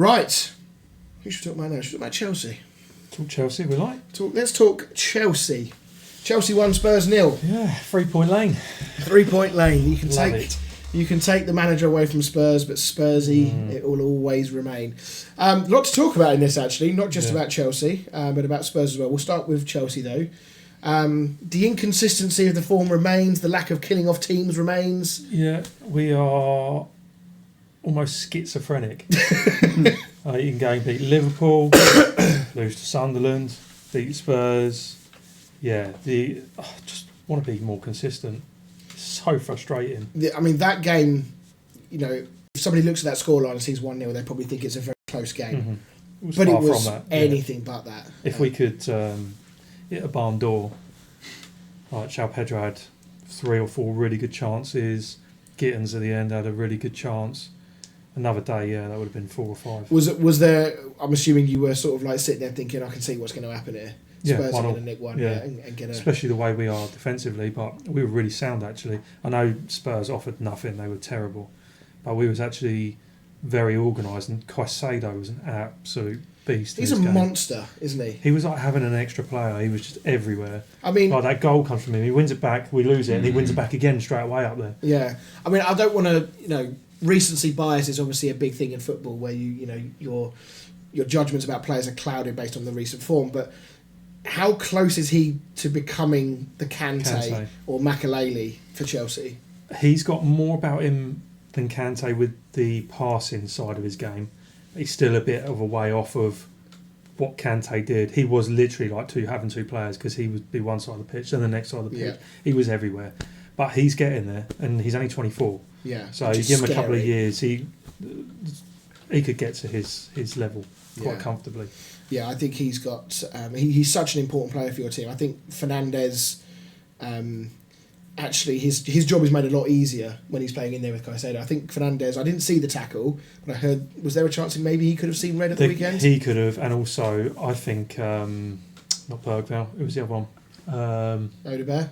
Right. Who should we talk about now? Should we talk about Chelsea? Talk Chelsea, we like. Let's talk Chelsea. Chelsea 1, Spurs 0. Yeah, 3-point lane. 3-point lane. You can take the manager away from Spurs, but Spursy, it will always remain. A lot to talk about in this, actually, not just about Chelsea, but about Spurs as well. We'll start with Chelsea, though. The inconsistency of the form remains. The lack of killing off teams remains. Yeah, we are almost schizophrenic. You can go and beat Liverpool, lose to Sunderland, beat Spurs. Yeah, just want to be more consistent. It's so frustrating. I mean, that game, if somebody looks at that scoreline and sees 1-0, they probably think it's a very close game. Mm-hmm. It was anything but that. If we could hit a barn door, like João Pedro had 3 or 4 really good chances. Gittins at the end had a really good chance. Another day, that would have been 4 or 5. Was there? I'm assuming you were sort of like sitting there thinking, I can see what's going to happen here. Spurs are going to nick one, and get a... Especially the way we are defensively, but we were really sound actually. I know Spurs offered nothing; they were terrible, but we was actually very organised. And Caicedo was an absolute beast. He's a monster, isn't he? He was like having an extra player. He was just everywhere. I mean, like that goal comes from him. He wins it back, we lose it, and he wins it back again straight away up there. Yeah, I mean, I don't want to, recency bias is obviously a big thing in football, where your judgments about players are clouded based on the recent form. But how close is he to becoming the Kante or Makelele for Chelsea? He's got more about him than Kante with the passing side of his game. He's still a bit of a way off of what Kante did. He was literally like having two players, because he would be one side of the pitch and the next side of the pitch. Yeah. He was everywhere. But he's getting there, and he's only 24. Yeah. So you give him a couple of years, he could get to his level quite comfortably. Yeah, I think he's got... he's such an important player for your team. I think Fernandes... actually, his job is made a lot easier when he's playing in there with Caicedo. I think Fernandes... I didn't see the tackle, but I heard... Was there a chance that maybe he could have seen red at the weekend? He could have, and also, I think... not Bergvall, it was the other one. Odegaard?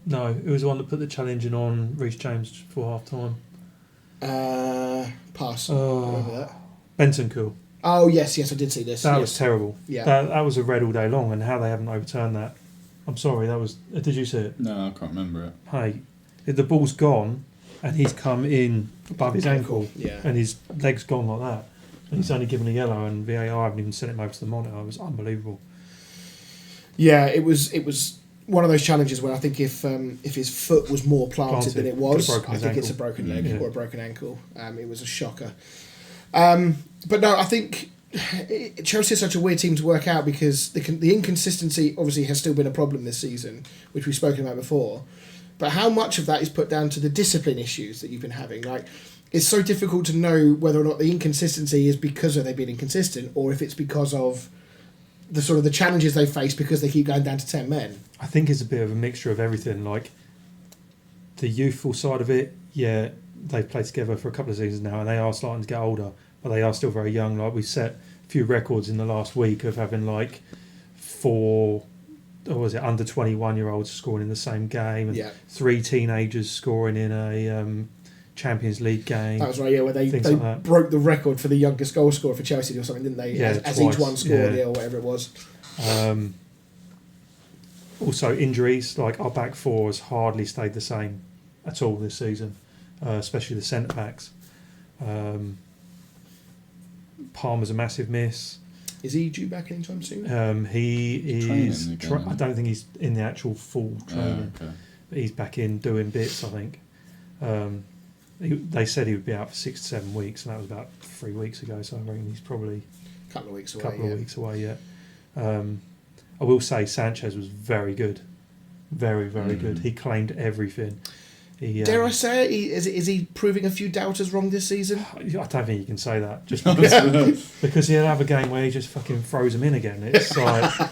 No, it was the one that put the challenge in on Reece James for half-time. Pass. I remember that. Bentancur. Oh, yes, I did see this. That was terrible. Yeah. That was a red all day long, and how they haven't overturned that. I'm sorry, that was... Did you see it? No, I can't remember it. Hey, the ball's gone, and he's come in above his ankle, and his leg's gone like that. And he's only given a yellow, and VAR haven't even sent him over to the monitor. It was unbelievable. Yeah, it was one of those challenges where I think if his foot was more planted than it was, I think it's a broken leg or a broken ankle. It was a shocker. But no, I think Chelsea is such a weird team to work out, because the inconsistency obviously has still been a problem this season, which we've spoken about before. But how much of that is put down to the discipline issues that you've been having? Like, it's so difficult to know whether or not the inconsistency is because of they've been inconsistent, or if it's because of the sort of the challenges they face because they keep going down to 10 men. I think it's a bit of a mixture of everything. Like, the youthful side of it, they've played together for a couple of seasons now, and they are starting to get older, but they are still very young. Like, we set a few records in the last week of having like 4 under 21-year-olds scoring in the same game, and 3 teenagers scoring in a Champions League game. That was right, where they broke the record for the youngest goal scorer for Chelsea or something, didn't they? Yeah, as each one scored, or whatever it was. Also, injuries, like our back four has hardly stayed the same at all this season, especially the centre-backs. Palmer's a massive miss. Is he due back anytime soon? He is... I don't think he's in the actual full training. Okay. But he's back in doing bits, I think. They said he would be out for 6 to 7 weeks, and that was about 3 weeks ago, so I reckon he's probably a couple of weeks away yet. I will say Sanchez was very good. Very, very good. He claimed everything. Dare I say it? Is he proving a few doubters wrong this season? I don't think you can say that. Just because he had another game where he just fucking throws him in again. It's like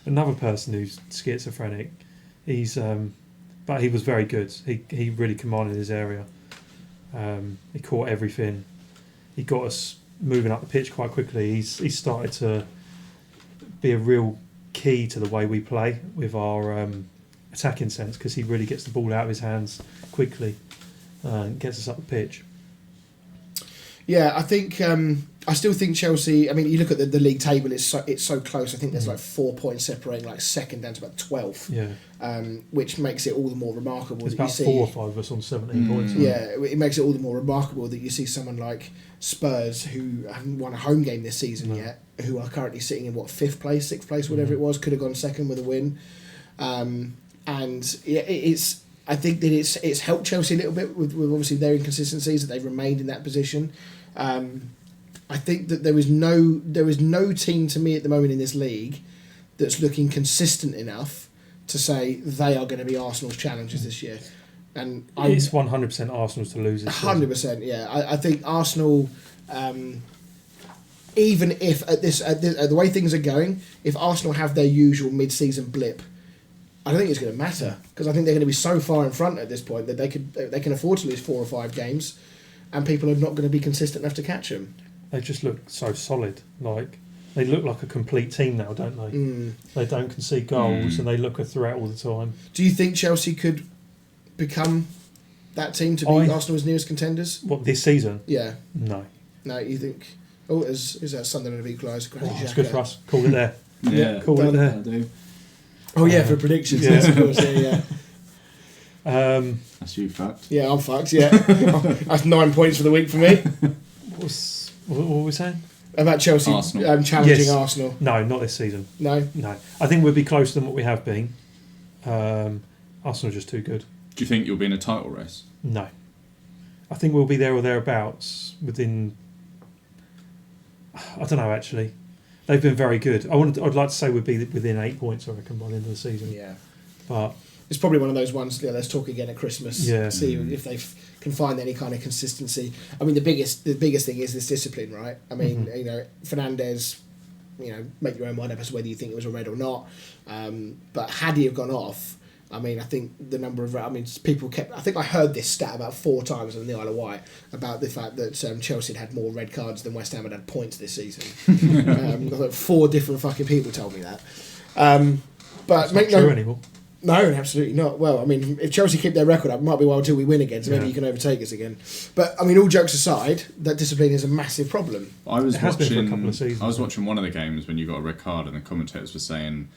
another person who's schizophrenic. But he was very good. He really commanded his area. He caught everything. He got us moving up the pitch quite quickly. He's started to be a real key to the way we play with our attacking sense, because he really gets the ball out of his hands quickly and gets us up the pitch. Yeah, I think I still think Chelsea. I mean, you look at the league table; it's so close. I think there's like 4 points separating like second down to about 12th. Yeah, which makes it all the more remarkable. There's that about you see, 4 or 5 of us on 17 points. Yeah, it makes it all the more remarkable that you see someone like Spurs, who haven't won a home game this season yet, who are currently sitting in 5th place, 6th place, whatever it was, could have gone second with a win, and yeah, it's. I think that it's helped Chelsea a little bit with obviously their inconsistencies, that they've remained in that position. I think that there is no team to me at the moment in this league that's looking consistent enough to say they are going to be Arsenal's challengers this year. And it's 100% Arsenal's to lose. 100%, yeah. I think Arsenal, even if at the way things are going, if Arsenal have their usual mid-season blip, I don't think it's going to matter, because I think they're going to be so far in front at this point that they can afford to lose 4 or 5 games, and people are not going to be consistent enough to catch them. They just look so solid. Like they look like a complete team now, don't they? They don't concede goals, and they look a threat all the time. Do you think Chelsea could become that team to be Arsenal's nearest contenders? What, this season? Yeah. No. You think? Oh, is that Sunderland have equalised? It's good for us. Call it there. Yeah, call it there. I do. Oh yeah, for predictions. Yeah. Of course, yeah. That's you fucked. Yeah, I'm fucked. Yeah, that's 9 points for the week for me. What were we saying about Chelsea challenging Arsenal? No, not this season. No. I think we'll be closer than what we have been. Arsenal are just too good. Do you think you'll be in a title race? No, I think we'll be there or thereabouts within. I don't know. Actually, they've been very good. I'd like to say we'd be within 8 points, I reckon, by the end of the season. Yeah, but it's probably one of those ones. Yeah, let's talk again at Christmas. Yeah. See if they can find any kind of consistency. I mean, the biggest thing is this discipline, right? I mean, Fernandes, make your own mind up as to whether you think it was a red or not. But had he have gone off, I mean, I think the number of... people kept... I think I heard this stat about 4 times on the Isle of Wight about the fact that Chelsea had more red cards than West Ham had points this season. 4 different fucking people told me that. But it's not true anymore. No, absolutely not. Well, I mean, if Chelsea keep their record up, it might be a while until we win again, so maybe you can overtake us again. But, I mean, all jokes aside, that discipline is a massive problem. It has been for a couple of seasons. I was watching one of the games when you got a red card and the commentators were saying,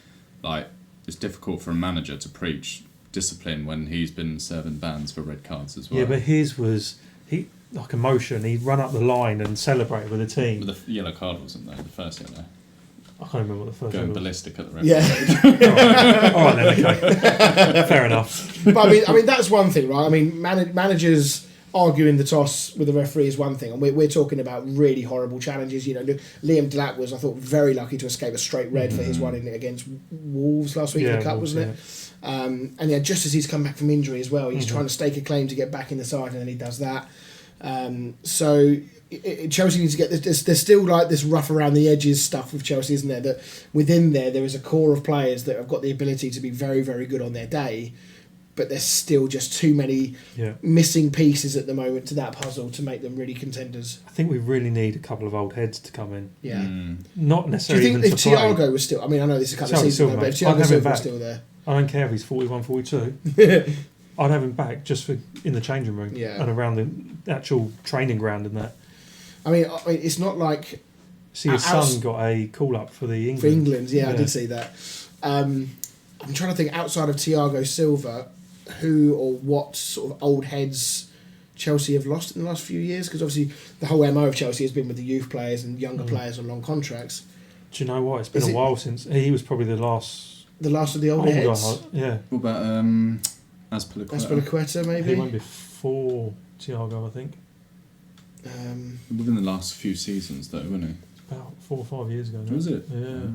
like, it's difficult for a manager to preach discipline when he's been serving bans for red cards as well. Yeah, but his was... like emotion, he'd run up the line and celebrate with the team. But the yellow card wasn't there, the first yellow. I can't remember what the first Going was. ballistic at the red. Yeah. All right then, okay. Fair enough. But I mean, that's one thing, right? I mean, managers arguing the toss with the referee is one thing, and we're talking about really horrible challenges. Liam Delap was, I thought, very lucky to escape a straight red for his one against Wolves last week in the Cup, wasn't it? And yeah, just as he's come back from injury as well, he's trying to stake a claim to get back in the side, and then he does that. So Chelsea needs to get this. There's still like this rough around the edges stuff with Chelsea, isn't there? That within there is a core of players that have got the ability to be very, very good on their day, but there's still just too many missing pieces at the moment to that puzzle to make them really contenders. I think we really need a couple of old heads to come in. Yeah. Not necessarily. Do you think if Thiago was still... I mean, I know this is a couple of seasons ago, but if Thiago Silva was still there... I don't care if he's 41, 42. I'd have him back just for in the changing room and around the actual training ground and that. I mean, it's not like... See, his son got a call-up for the England. For England, yeah, I did see that. I'm trying to think, outside of Thiago Silva, who or what sort of old heads Chelsea have lost in the last few years? Because obviously the whole MO of Chelsea has been with the youth players and younger players on long contracts. Do you know what? It's been a while since... He was probably the last... The last of the older heads? Yeah. What about Azpilicueta, maybe? He went before Thiago, I think. Within the last few seasons, though, wasn't he? About 4 or 5 years ago now. Was it? Yeah.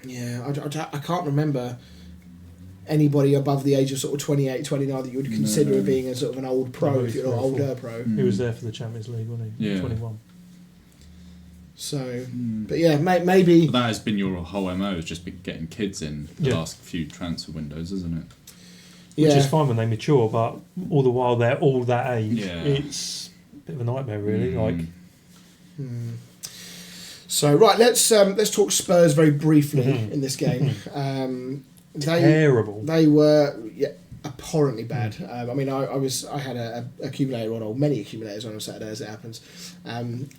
Yeah, I can't remember anybody above the age of sort of 28, 29 that you would consider being a sort of an old pro, if you're not older pro. He was there for the Champions League, wasn't he? Yeah. 21. So, but yeah, maybe... But that has been your whole MO, has just been getting kids in the last few transfer windows, isn't it? Which is fine when they mature, but all the while they're all that age, it's a bit of a nightmare, really. So, right, let's talk Spurs very briefly in this game. Terrible. They were abhorrently bad. I mean, I had a accumulator on, or many accumulators on Saturday as it happens, and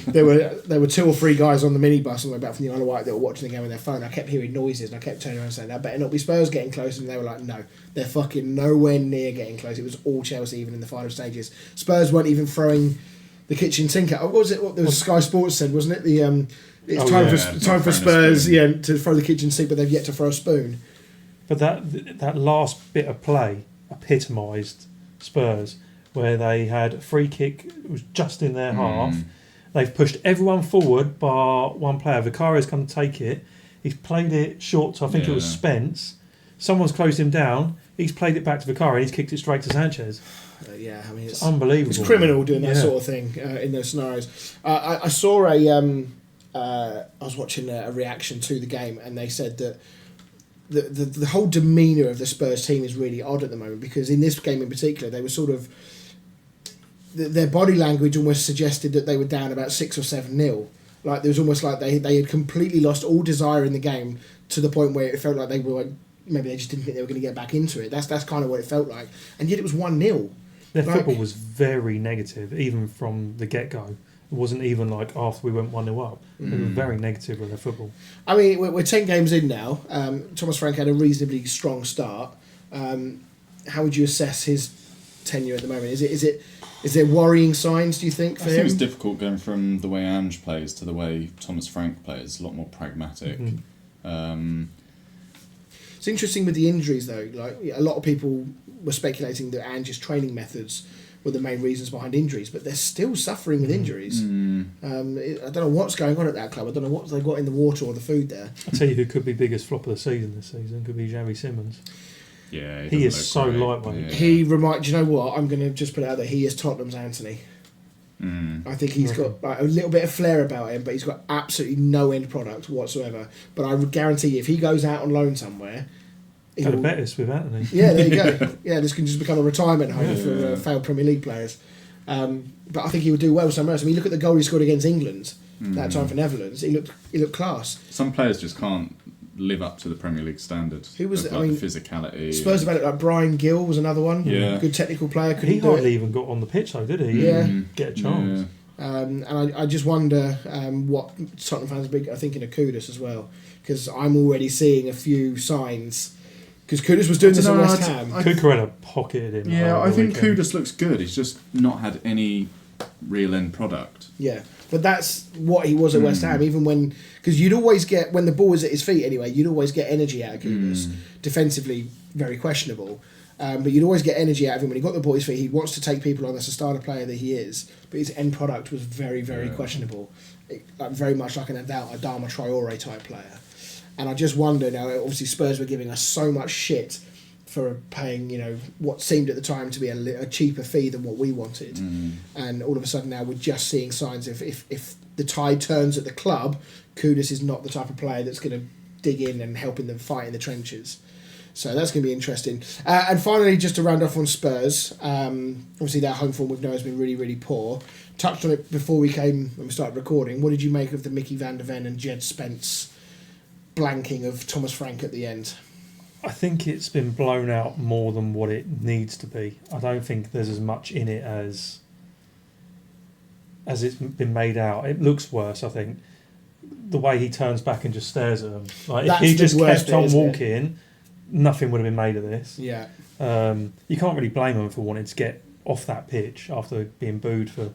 there were 2 or 3 guys on the minibus on the way back from the Isle of Wight that were watching the game on their phone. I kept hearing noises, and I kept turning around and saying, "That better not be Spurs getting close," and they were like, "No, they're fucking nowhere near getting close." It was all Chelsea, even in the final stages. Spurs weren't even throwing the kitchen sink out. What was it? What there was Sky Sports said, wasn't it? It's time for Spurs, to throw the kitchen sink, but they've yet to throw a spoon. But that last bit of play epitomised Spurs, where they had a free kick, it was just in their half. They've pushed everyone forward bar one player. Vicario's come to take it. He's played it short to, I think it was Spence. Someone's closed him down. He's played it back to Vicario and he's kicked it straight to Sanchez. I mean, it's unbelievable. It's criminal doing that sort of thing in those scenarios. I saw I was watching a reaction to the game, and they said that the whole demeanour of the Spurs team is really odd at the moment, because in this game in particular, they were sort of... Their body language almost suggested that they were down about 6 or 7-0. Like, there was almost like they had completely lost all desire in the game, to the point where it felt like they were... Maybe they just didn't think they were going to get back into it. That's kind of what it felt like. And yet it was 1-0. Their football was very negative, even from the get-go. It wasn't even like after we went 1-0 up. They were very negative with their football. I mean, we're 10 games in now. Thomas Frank had a reasonably strong start. How would you assess his tenure at the moment? Is there worrying signs, do you think, for him? I think it's difficult going from the way Ange plays to the way Thomas Frank plays. A lot more pragmatic. It's interesting with the injuries, though. Like, a lot of people were speculating that Ange's training methods were the main reasons behind injuries, but they're still suffering with injuries. I don't know what's going on at that club. I don't know what they've got in the water or the food there. I'll tell you who could be biggest flop of the season this season. Could be Xavi Simmons. Yeah, he is so lightweight. Yeah. Do you know what? I'm going to just put it out there. He is Tottenham's Anthony. I think he's got a little bit of flair about him, but he's got absolutely no end product whatsoever. But I would guarantee you, if he goes out on loan somewhere... Had a Betis with Anthony. Yeah, there you go. Yeah, this can just become a retirement home for failed Premier League players. But I think he would do well somewhere else. I mean, look at the goal he scored against England that time for Netherlands. He looked class. Some players just can't live up to the Premier League standard. Who was the physicality? Spurs about it. Like Brian Gill was another one. Yeah, good technical player. He hardly even got on the pitch though, did he? Yeah, get a chance. Yeah. And I just wonder what Tottenham fans are thinking of Kudus as well, because I'm already seeing a few signs. Because Kudus was doing this at West Ham. Cucurella pocketed him. Yeah, I think Kudus looks good. He's just not had any real end product. Yeah, but that's what he was at West Ham. Even when... Because you'd always get... When the ball was at his feet anyway, you'd always get energy out of Kudus. Defensively, very questionable. But you'd always get energy out of him. When he got the ball at his feet, he wants to take people on. That's a starter player that he is. But his end product was very, very questionable. Very much like an Adama Traore type player. And I just wonder now, obviously Spurs were giving us so much shit for paying, what seemed at the time to be a cheaper fee than what we wanted. And all of a sudden now we're just seeing signs if the tide turns at the club, Kudus is not the type of player that's going to dig in and help in the fight in the trenches. So that's going to be interesting. And finally, just to round off on Spurs, obviously their home form we've known has been really, really poor. Touched on it before we started recording. What did you make of the Mickey van der Ven and Jed Spence blanking of Thomas Frank at the end? I think it's been blown out more than what it needs to be. I don't think there's as much in it as it's been made out. It looks worse, I think. The way he turns back and just stares at them. Like, if he just kept on walking, nothing would have been made of this. Yeah. You can't really blame him for wanting to get off that pitch after being booed for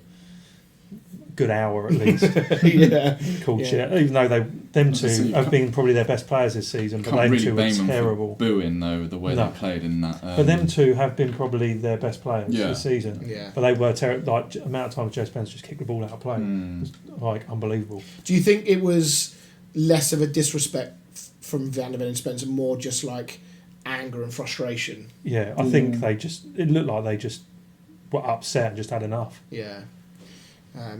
good hour at least. Shit. Even though them two have been probably their best players this season, but them two were terrible. Booing though the way they played in that. But them two have been probably their best players this season. Yeah. But they were terrible. Like, amount of times Joe Spence just kicked the ball out of play. It was like unbelievable. Do you think it was less of a disrespect from Van der Ven and Spence and more just like anger and frustration? Yeah, I think it looked like they just were upset and just had enough. Yeah.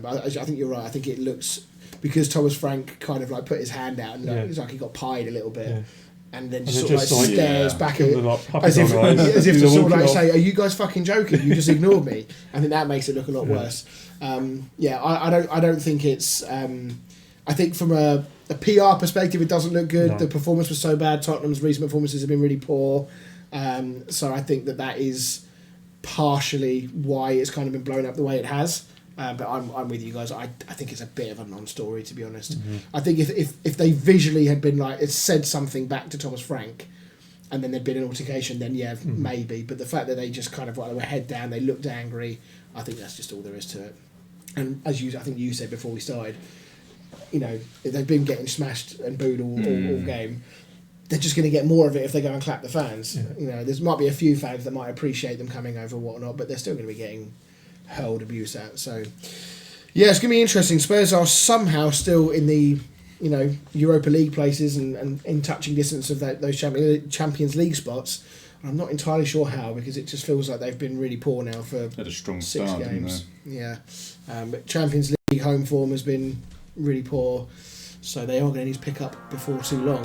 But I think you're right. I think it looks, because Thomas Frank kind of like put his hand out and it's like he got pied a little bit, and then just sort of like stares back at it as if to sort of like say, "Are you guys fucking joking? You just ignored me." I think that makes it look a lot worse. I don't think it's. I think from a PR perspective, it doesn't look good. No. The performance was so bad. Tottenham's recent performances have been really poor. So I think that is partially why it's kind of been blown up the way it has. But I'm with you guys. I think it's a bit of a non-story, to be honest. Mm-hmm. I think if they visually had been like, it said something back to Thomas Frank, and then there'd been an altercation, then maybe. But the fact that they just kind of they were head down, they looked angry, I think that's just all there is to it. And as I think you said before we started, they've been getting smashed and booed all game. They're just going to get more of it if they go and clap the fans. Yeah. There might be a few fans that might appreciate them coming over and whatnot, but they're still going to be getting hurled abuse at. So, yeah, it's going to be interesting. Spurs are somehow still in the Europa League places and in touching distance of those Champions League spots. I'm not entirely sure how, because it just feels like they've been really poor now for had a strong 6 start, games. Yeah, but Champions League home form has been really poor, so they are going to need to pick up before too long.